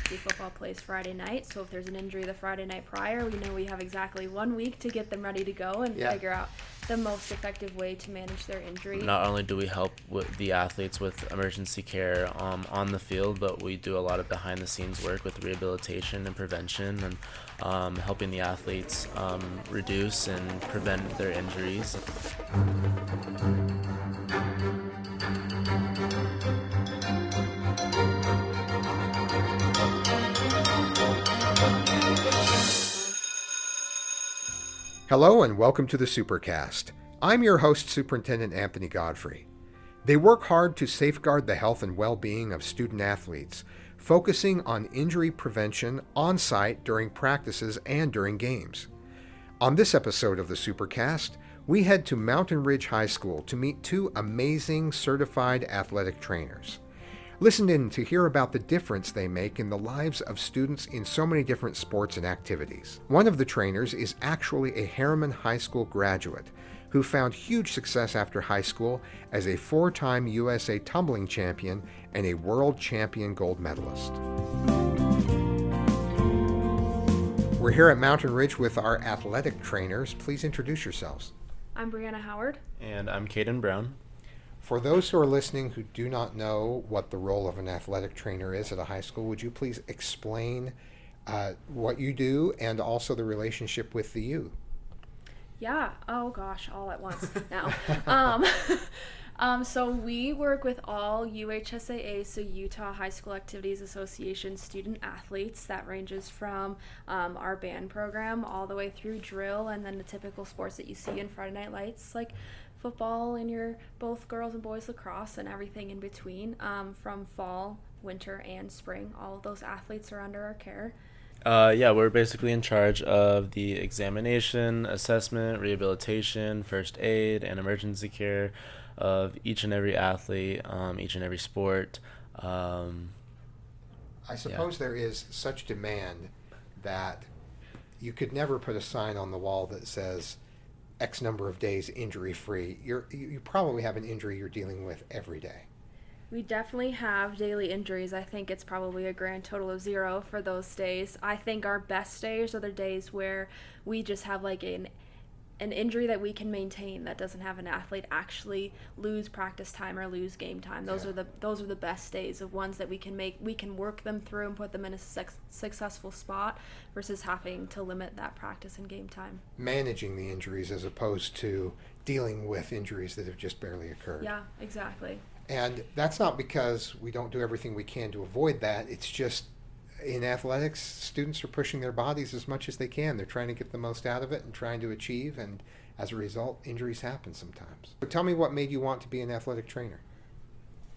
varsity football plays Friday night. So if there's an injury the Friday night prior, we know we have exactly 1 week to get them ready to go and figure out the most effective way to manage their injury. Not only do we help with the athletes with emergency care on the field, but we do a lot of behind the scenes work with rehabilitation and prevention and helping the athletes reduce and prevent their injuries. Hello and welcome to the Supercast. I'm your host, Superintendent Anthony Godfrey. They work hard to safeguard the health and well-being of student athletes, focusing on injury prevention on-site during practices and during games. On this episode of the Supercast, we head to Mountain Ridge High School to meet two amazing certified athletic trainers. Listen in to hear about the difference they make in the lives of students in so many different sports and activities. One of the trainers is actually a Herriman High School graduate who found huge success after high school as a 4-time USA tumbling champion and a world champion gold medalist. We're here at Mountain Ridge with our athletic trainers. Please introduce yourselves. I'm Brianna Howard. And I'm Caden Brown. For those who are listening who do not know what the role of an athletic trainer is at a high school, would you please explain what you do and also the relationship with the U? Yeah. Oh gosh, all at once now. So we work with all UHSAA, so Utah High School Activities Association student athletes. That ranges from our band program all the way through drill and then the typical sports that you see in Friday Night Lights, like football and your both girls and boys lacrosse and everything in between. From fall, winter, and spring, all of those athletes are under our care. We're basically in charge of the examination, assessment, rehabilitation, first aid, and emergency care of each and every athlete, each and every sport. I suppose there is such demand that you could never put a sign on the wall that says X number of days injury-free. You probably have an injury you're dealing with every day. We definitely have daily injuries. I think it's probably a grand total of 0 for those days. I think our best days are the days where we just have like an injury that we can maintain that doesn't have an athlete actually lose practice time or lose game time. Those are the best days of ones that we can work them through and put them in a successful spot versus having to limit that practice and game time. Managing the injuries as opposed to dealing with injuries that have just barely occurred. Yeah, exactly. And that's not because we don't do everything we can to avoid that. It's just in athletics, students are pushing their bodies as much as they can. They're trying to get the most out of it and trying to achieve, and as a result, injuries happen sometimes. So tell me what made you want to be an athletic trainer?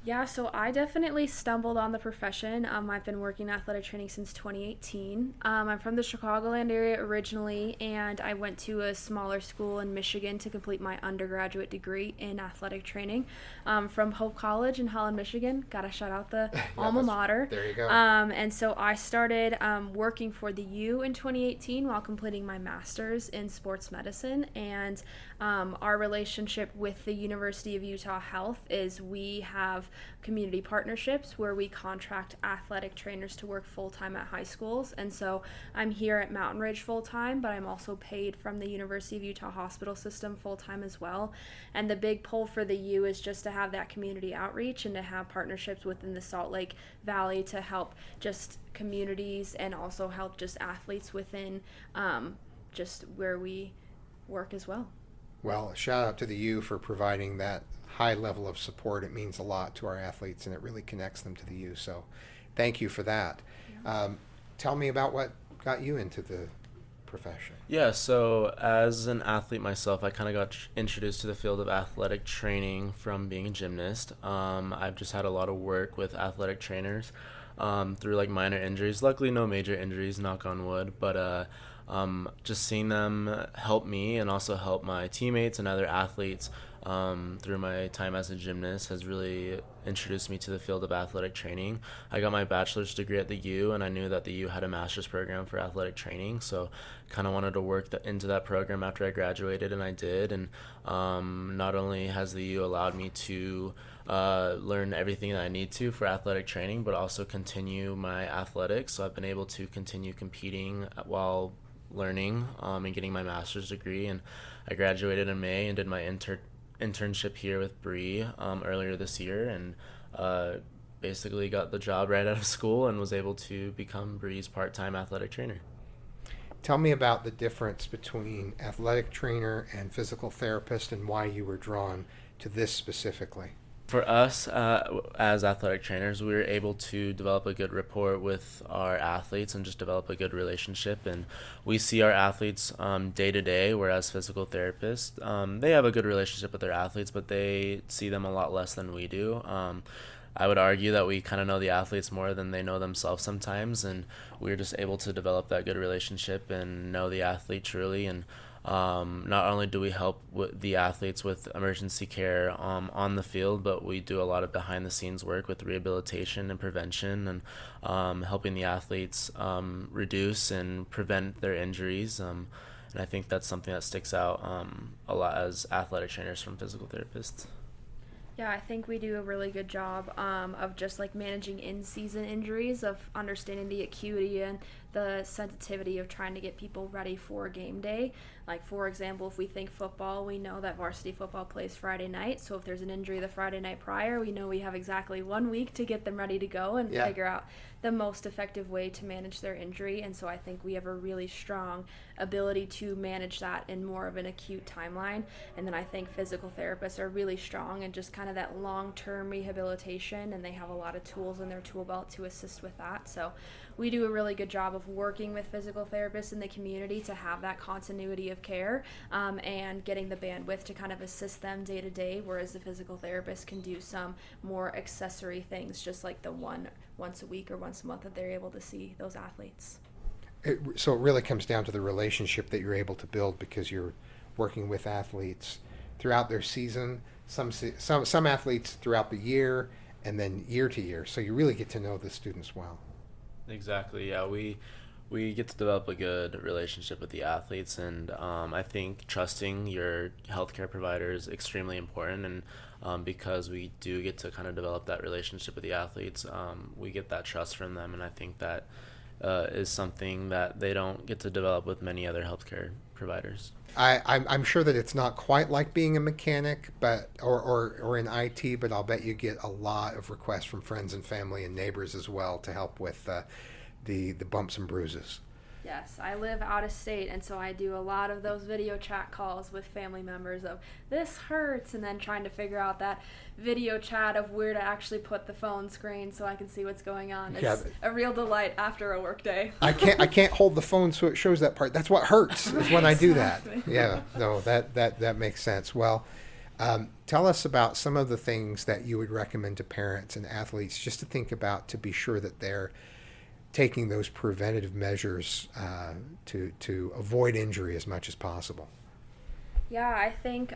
Yeah, so I definitely stumbled on the profession. I've been working athletic training since 2018. I'm from the Chicagoland area originally, and I went to a smaller school in Michigan to complete my undergraduate degree in athletic training from Hope College in Holland, Michigan. Gotta shout out the alma mater. There you go. And so I started working for the U in 2018 while completing my master's in sports medicine. And our relationship with the University of Utah Health is we have community partnerships where we contract athletic trainers to work full-time at high schools. And so I'm here at Mountain Ridge full-time, but I'm also paid from the University of Utah hospital system full-time as well. And the big pull for the U is just to have that community outreach and to have partnerships within the Salt Lake Valley to help just communities and also help just athletes within just where we work as well. Well, shout out to the U for providing that high level of support. It means a lot to our athletes, and it really connects them to the U. So thank you for that. Yeah. Tell me about what got you into the profession. Yeah, so as an athlete myself, I kind of got introduced to the field of athletic training from being a gymnast. I've just had a lot of work with athletic trainers through like minor injuries. Luckily, no major injuries, knock on wood, but just seeing them help me and also help my teammates and other athletes through my time as a gymnast has really introduced me to the field of athletic training. I got my bachelor's degree at the U, and I knew that the U had a master's program for athletic training, so kind of wanted to work into that program after I graduated, and I did. And not only has the U allowed me to learn everything that I need to for athletic training, but also continue my athletics. So I've been able to continue competing while learning and getting my master's degree. And I graduated in May and did my internship here with Bree earlier this year, and basically got the job right out of school and was able to become Bree's part-time athletic trainer. Tell me about the difference between athletic trainer and physical therapist and why you were drawn to this specifically. For us, as athletic trainers, we were able to develop a good rapport with our athletes and just develop a good relationship. And we see our athletes day to day, whereas physical therapists, they have a good relationship with their athletes, but they see them a lot less than we do. I would argue that we kind of know the athletes more than they know themselves sometimes, and we were just able to develop that good relationship and know the athlete truly. And not only do we help with the athletes with emergency care on the field, but we do a lot of behind the scenes work with rehabilitation and prevention, and helping the athletes reduce and prevent their injuries. And I think that's something that sticks out a lot as athletic trainers from physical therapists. Yeah, I think we do a really good job of just like managing in-season injuries, of understanding the acuity and the sensitivity of trying to get people ready for game day. Like, for example, if we think football, we know that varsity football plays Friday night. So if there's an injury the Friday night prior, we know we have exactly 1 week to get them ready to go and figure out the most effective way to manage their injury. And so I think we have a really strong ability to manage that in more of an acute timeline. And then I think physical therapists are really strong in just kind of that long-term rehabilitation, and they have a lot of tools in their tool belt to assist with that. So we do a really good job of working with physical therapists in the community to have that continuity of care and getting the bandwidth to kind of assist them day to day, whereas the physical therapist can do some more accessory things, just like the once a week or once a month that they're able to see those athletes. So it really comes down to the relationship that you're able to build, because you're working with athletes throughout their season, some athletes throughout the year, and then year to year. So you really get to know the students well. Exactly. Yeah, we get to develop a good relationship with the athletes, and I think trusting your healthcare provider is extremely important. And because we do get to kind of develop that relationship with the athletes, we get that trust from them, and I think that is something that they don't get to develop with many other healthcare providers. I'm sure that it's not quite like being a mechanic, but or in IT, but I'll bet you get a lot of requests from friends and family and neighbors as well to help with the bumps and bruises. Yes, I live out of state, and so I do a lot of those video chat calls with family members of this hurts, and then trying to figure out that video chat of where to actually put the phone screen so I can see what's going on. It's a real delight after a work day. I can't hold the phone so it shows that part. That's what hurts is when I do that. Yeah, no, that makes sense. Well, tell us about some of the things that you would recommend to parents and athletes just to think about to be sure that they're taking those preventative measures to avoid injury as much as possible. Yeah, I think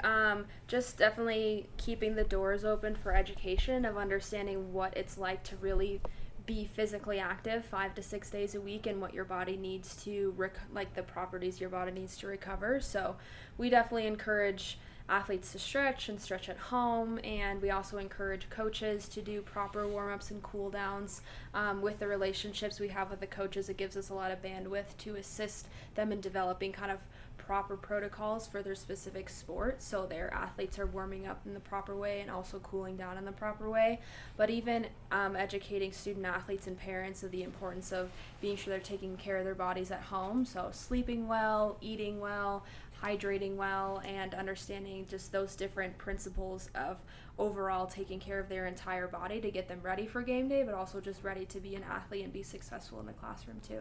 just definitely keeping the doors open for education, of understanding what it's like to really be physically active 5 to 6 days a week, and what your body needs to, like the properties your body needs to recover. So we definitely encourage athletes to stretch at home, and we also encourage coaches to do proper warm-ups and cool downs. With the relationships we have with the coaches, it gives us a lot of bandwidth to assist them in developing kind of proper protocols for their specific sport, so their athletes are warming up in the proper way and also cooling down in the proper way. But even educating student athletes and parents of the importance of being sure they're taking care of their bodies at home, so sleeping well, eating well, hydrating well, and understanding just those different principles of overall taking care of their entire body to get them ready for game day, but also just ready to be an athlete and be successful in the classroom too.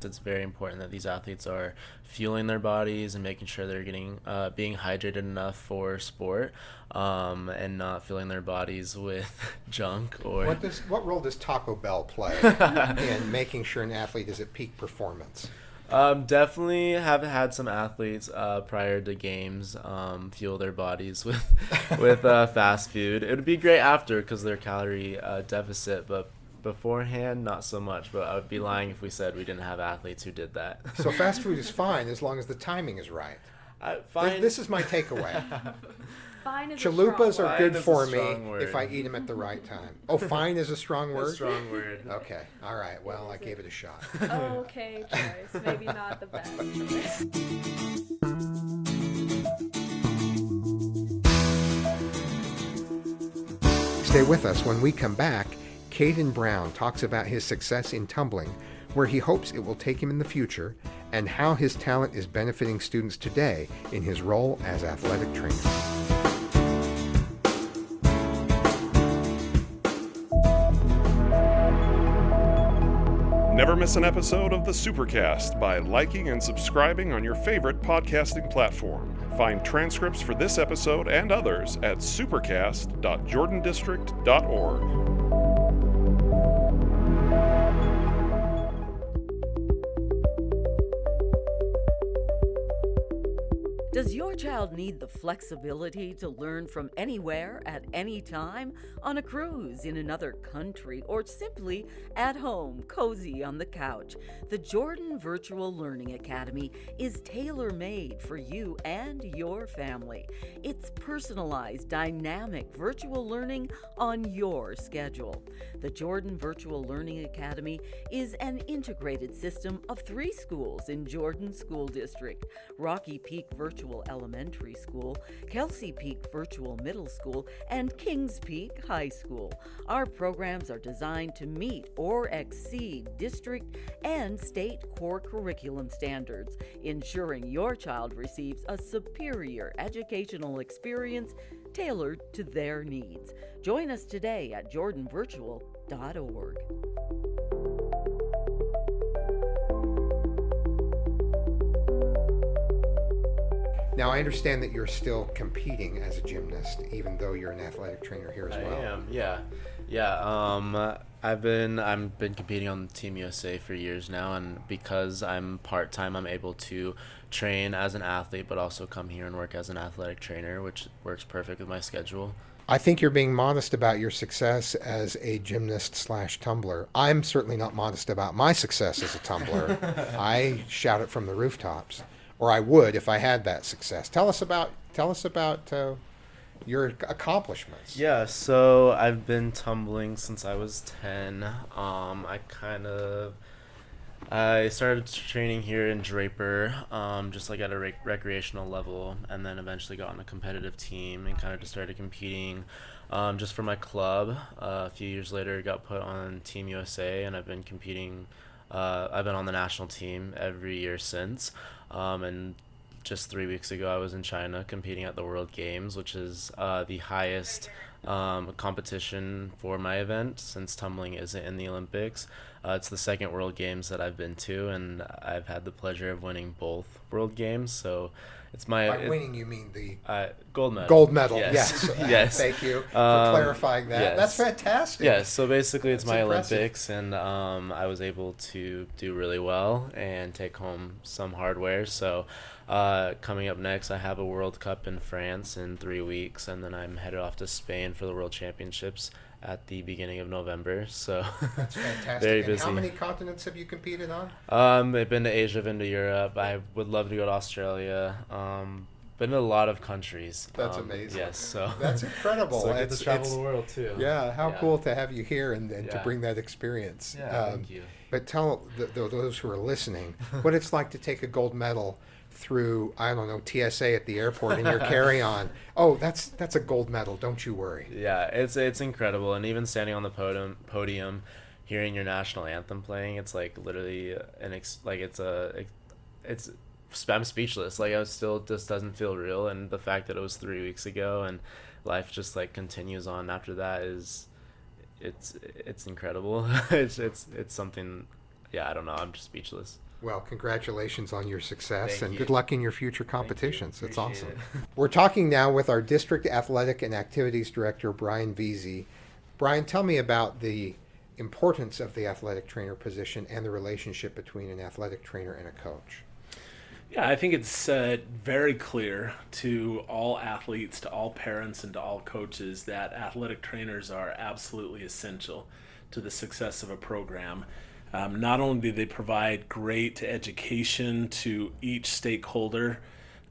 It's very important that these athletes are fueling their bodies and making sure they're getting being hydrated enough for sport, and not filling their bodies with junk. Or what role does Taco Bell play in making sure an athlete is at peak performance? Definitely have had some athletes prior to games fuel their bodies with fast food. It would be great after because they're calorie deficit, but beforehand not so much. But I would be lying if we said we didn't have athletes who did that. So fast food is fine as long as the timing is right. Fine. This is my takeaway. Fine is Chalupas a are good for me word. if I eat them at the right time. Oh, fine is a strong word? A strong word. Okay. All right. Well, I gave it a shot. Okay choice. Maybe not the best choice. Stay with us. When we come back, Caden Brown talks about his success in tumbling, where he hopes it will take him in the future, and how his talent is benefiting students today in his role as athletic trainer. Never miss an episode of the Supercast by liking and subscribing on your favorite podcasting platform. Find transcripts for this episode and others at supercast.jordandistrict.org. Does your child need the flexibility to learn from anywhere at any time, on a cruise, in another country, or simply at home, cozy on the couch? The Jordan Virtual Learning Academy is tailor-made for you and your family. It's personalized, dynamic virtual learning on your schedule. The Jordan Virtual Learning Academy is an integrated system of 3 schools in Jordan School District: Rocky Peak Virtual Elementary School, Kelsey Peak Virtual Middle School, and Kings Peak High School. Our programs are designed to meet or exceed district and state core curriculum standards, ensuring your child receives a superior educational experience tailored to their needs. Join us today at jordanvirtual.org. Now, I understand that you're still competing as a gymnast, even though you're an athletic trainer here as well. I am, yeah. I've been competing on Team USA for years now, and because I'm part-time, I'm able to train as an athlete, but also come here and work as an athletic trainer, which works perfect with my schedule. I think you're being modest about your success as a gymnast/tumbler. I'm certainly not modest about my success as a tumbler. I shout it from the rooftops, or I would if I had that success. Tell us about your accomplishments. Yeah, so I've been tumbling since I was 10. I started training here in Draper, just like at a recreational level, and then eventually got on a competitive team and kind of just started competing just for my club. A few years later, got put on Team USA, and I've been competing. I've been on the national team every year since. And just 3 weeks ago, I was in China competing at the World Games, which is the highest competition for my event, since tumbling isn't in the Olympics. It's the second World Games that I've been to, and I've had the pleasure of winning both World Games. So it's By winning, you mean the gold medal. Gold medal, yes. yes. Yes. Thank you for clarifying that. Yes. That's fantastic. Yes, so basically it's That's my impressive. Olympics, and I was able to do really well and take home some hardware. So coming up next, I have a World Cup in France in 3 weeks, and then I'm headed off to Spain for the World Championships at the beginning of November. So That's fantastic. very And busy. how many continents have you competed on? I've been to Asia, been to Europe. I would love to go to Australia. Been to a lot of countries. That's amazing. Yes, so That's incredible. so I get It's- to travel it's- the world too. Yeah, how Yeah. cool to have you here and to Yeah. bring that experience. Yeah, thank you. But tell those who are listening what it's like to take a gold medal through, I don't know, TSA at the airport in your carry-on. Oh, that's a gold medal. Don't you worry. Yeah, it's incredible, and even standing on the podium, hearing your national anthem playing, it's like literally I'm speechless. Like, I still just doesn't feel real, and the fact that it was 3 weeks ago and life just like continues on after that it's incredible. it's something. Yeah, I don't know. I'm just speechless. Well, congratulations on your success Thank and you. good luck in your future competitions. That's Appreciate awesome. it. We're talking now with our District Athletic and Activities Director, Brian Veazey. Brian, tell me about the importance of the athletic trainer position and the relationship between an athletic trainer and a coach. Yeah, I think it's very clear to all athletes, to all parents, and to all coaches that athletic trainers are absolutely essential to the success of a program. Not only do they provide great education to each stakeholder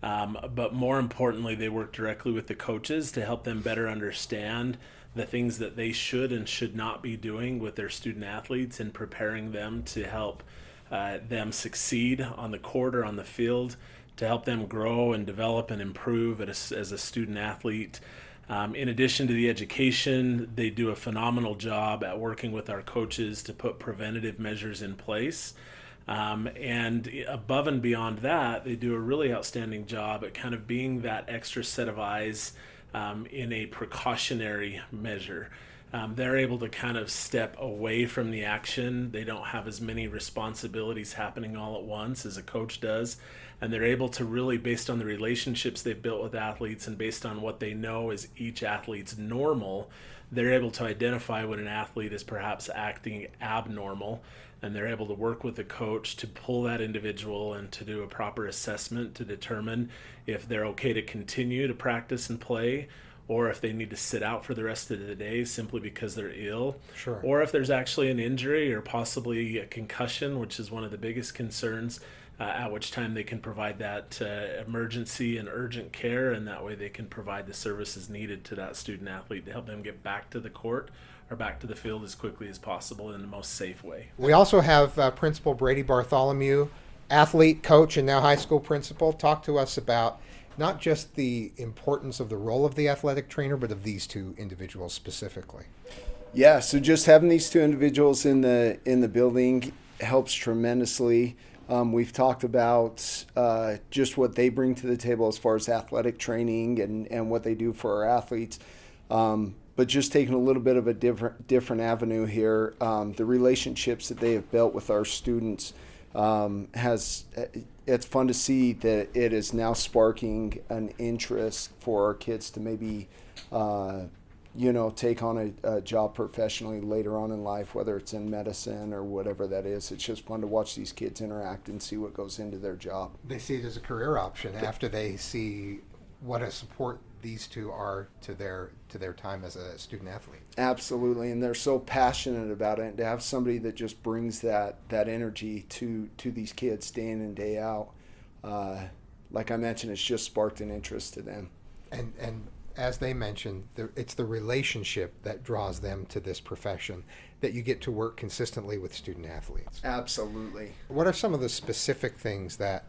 But more importantly, they work directly with the coaches to help them better understand the things that they should and should not be doing with their student athletes and preparing them to help them succeed on the court or on the field, to help them grow and develop and improve as a student athlete. In addition to the education, they do a phenomenal job at working with our coaches to put preventative measures in place. And above and beyond that, they do a really outstanding job at kind of being that extra set of eyes in a precautionary measure. They're able to kind of step away from the action. They don't have as many responsibilities happening all at once as a coach does. And they're able to really, based on the relationships they've built with athletes and based on what they know is each athlete's normal, they're able to identify when an athlete is perhaps acting abnormal, and they're able to work with the coach to pull that individual and to do a proper assessment to determine if they're okay to continue to practice and play, or if they need to sit out for the rest of the day simply because they're ill, Sure. or if there's actually an injury or possibly a concussion, which is one of the biggest concerns, at which time they can provide that emergency and urgent care, and that way they can provide the services needed to that student athlete to help them get back to the court or back to the field as quickly as possible in the most safe way. We also have Principal Brady Bartholomew, athlete, coach, and now high school principal. Talk to us about not just the importance of the role of the athletic trainer, but of these two individuals specifically. Yeah, so just having these two individuals in the building helps tremendously. We've talked about just what they bring to the table as far as athletic training and what they do for our athletes. But just taking a little bit of a different avenue here, the relationships that they have built with our students it's fun to see that it is now sparking an interest for our kids to maybe take on a job professionally later on in life, whether it's in medicine or whatever that is. It's just fun to watch these kids interact and see what goes into their job. They see it as a career option after they see what a support these two are to their time as a student athlete. Absolutely, and they're so passionate about it. And to have somebody that just brings that energy to these kids day in and day out, like I mentioned, it's just sparked an interest to them. And as they mentioned, it's the relationship that draws them to this profession, that you get to work consistently with student athletes. Absolutely. What are some of the specific things that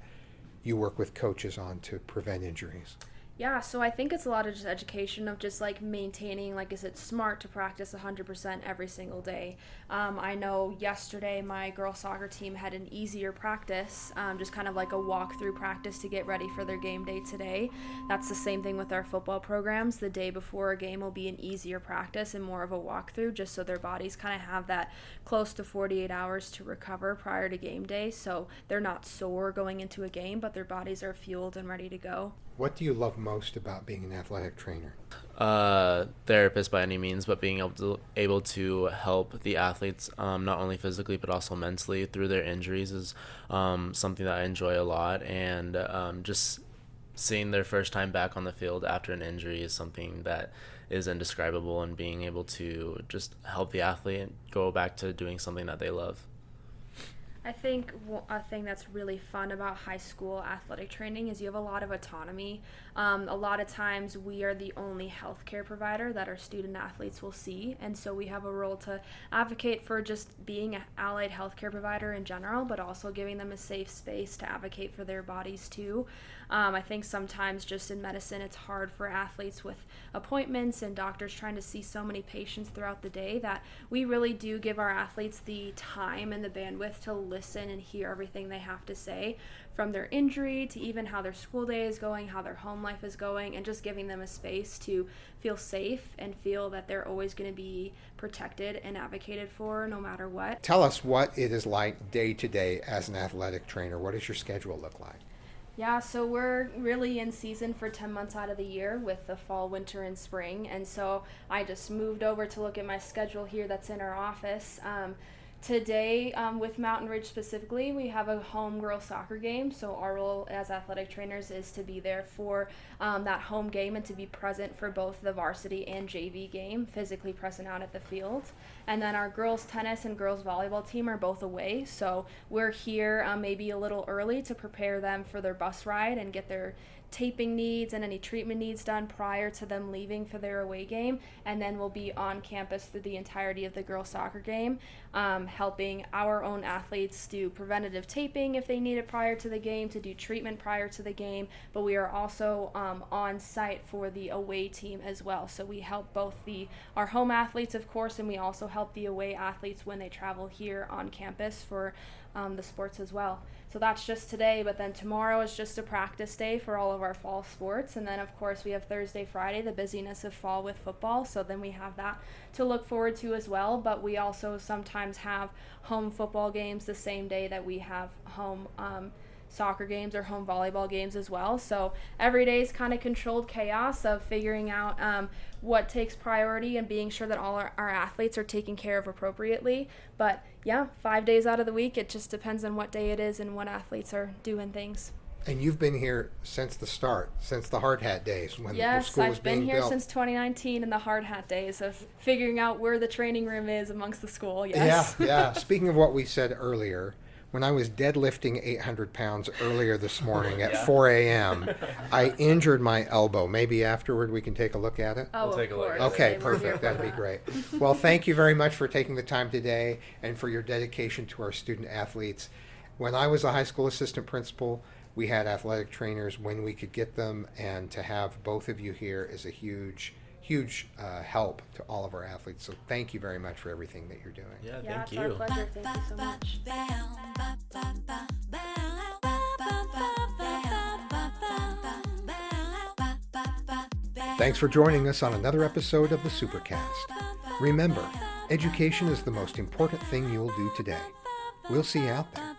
you work with coaches on to prevent injuries? Yeah, so I think it's a lot of just education of just like maintaining, like, is it smart to practice 100% every single day? I know yesterday my girls soccer team had an easier practice, just kind of like a walkthrough practice to get ready for their game day today. That's the same thing with our football programs. The day before a game will be an easier practice and more of a walkthrough, just so their bodies kind of have that close to 48 hours to recover prior to game day, so they're not sore going into a game, but their bodies are fueled and ready to go. What do you love most about being an athletic trainer? Therapist by any means, but being able to help the athletes not only physically but also mentally through their injuries is something that I enjoy a lot, and just seeing their first time back on the field after an injury is something that is indescribable, and being able to just help the athlete go back to doing something that they love. I think a thing that's really fun about high school athletic training is you have a lot of autonomy. A lot of times we are the only healthcare provider that our student athletes will see, and so we have a role to advocate for just being an allied healthcare provider in general, but also giving them a safe space to advocate for their bodies too. I think sometimes just in medicine it's hard for athletes with appointments and doctors trying to see so many patients throughout the day that we really do give our athletes the time and the bandwidth to listen and hear everything they have to say, from their injury to even how their school day is going, how their home life is going, and just giving them a space to feel safe and feel that they're always going to be protected and advocated for no matter what. Tell us what it is like day to day as an athletic trainer. What does your schedule look like? Yeah, so we're really in season for 10 months out of the year with the fall, winter, and spring. And so I just moved over to look at my schedule here that's in our office. Today, with Mountain Ridge specifically, we have a home girls soccer game. So our role as athletic trainers is to be there for that home game and to be present for both the varsity and JV game, physically present out at the field. And then our girls tennis and girls volleyball team are both away. So we're here maybe a little early to prepare them for their bus ride and get their taping needs and any treatment needs done prior to them leaving for their away game, and then we'll be on campus through the entirety of the girls soccer game, helping our own athletes do preventative taping if they need it prior to the game, to do treatment prior to the game, but we are also on site for the away team as well. So we help both our home athletes, of course, and we also help the away athletes when they travel here on campus for the sports as well. So that's just today, but then tomorrow is just a practice day for all of our fall sports, and then of course we have Thursday, Friday, the busyness of fall with football, so then we have that to look forward to as well. But we also sometimes have home football games the same day that we have home soccer games or home volleyball games as well. So every day is kind of controlled chaos of figuring out what takes priority and being sure that all our athletes are taken care of appropriately. But yeah, 5 days out of the week, it just depends on what day it is and what athletes are doing things. And you've been here since the start, since the hard hat days when the school was being built. Yes, I've been here since 2019 in the hard hat days of figuring out where the training room is amongst the school. Yes. Yeah. Speaking of what we said earlier, when I was deadlifting 800 pounds earlier this morning at 4 a.m., I injured my elbow. Maybe afterward we can take a look at it? Oh, We'll take a look at it. Okay, perfect. That'd be great. Well, thank you very much for taking the time today and for your dedication to our student athletes. When I was a high school assistant principal, we had athletic trainers when we could get them, and to have both of you here is a huge help to all of our athletes. So thank you very much for everything that you're doing. Yeah, Yeah, thank it's our you. pleasure. Thank you so much. Thanks for joining us on another episode of the Supercast. Remember, education is the most important thing you'll do today. We'll see you out there.